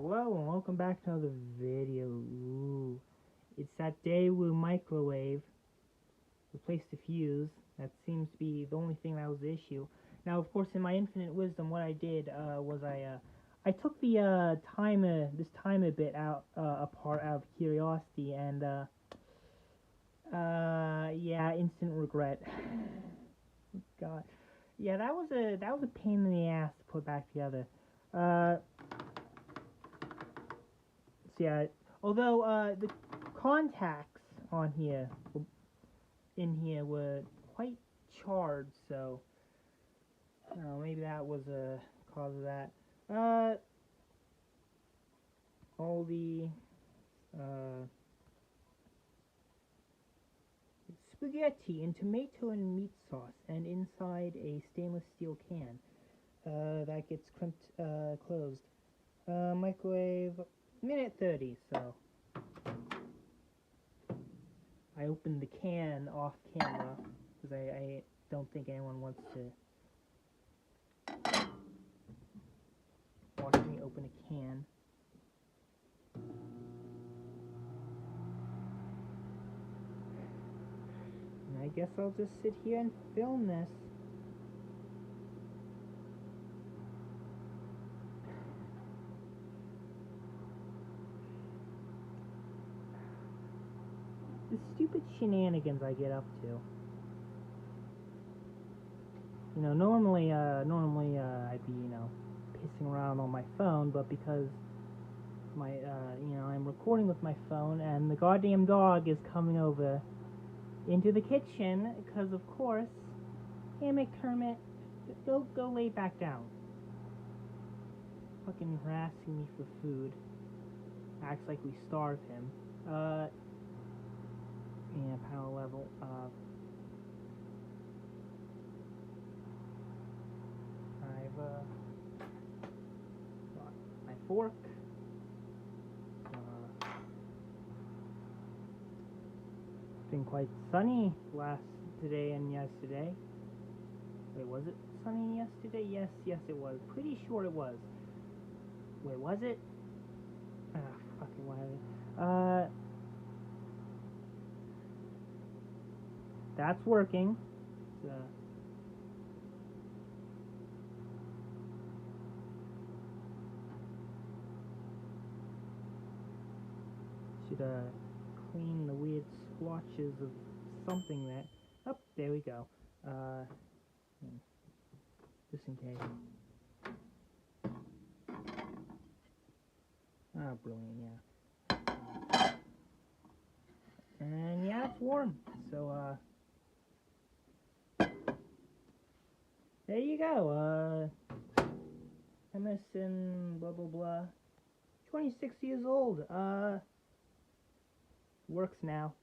Hello and welcome back to another video. Ooh, it's that Daewoo microwave. Replaced the fuse. That seems to be the only thing that was the issue. Now, of course, in my infinite wisdom, what I did was I took the this timer bit apart out of curiosity, and yeah, instant regret. God, yeah, that was a pain in the ass to put back together. So yeah, although the contacts on here in here were quite charred, so maybe that was a cause of that. All the spaghetti and tomato and meat sauce, and inside a stainless steel can that gets crimped closed. Microwave minute 30. So I opened the can off camera because I don't think anyone wants to watch me open a can. And I guess I'll just sit here and film this. The stupid shenanigans I get up to. You know, normally I'd be, pissing around on my phone, but because I'm recording with my phone, and the goddamn dog is coming over into the kitchen, because of course, damn it, Kermit, go lay back down. Fucking harassing me for food. Acts like we starve him. Yeah, power level. I've got my fork. It's been quite sunny today and yesterday. Wait, was it sunny yesterday? Yes it was. Pretty sure it was. Wait, was it? Fucking whatever. That's working. Should clean the weird splotches of something that. Oh, there we go. Just in case. Ah, brilliant, yeah. And yeah, it's warm. So, there you go. Emerson, blah blah blah. 26 years old. Works now.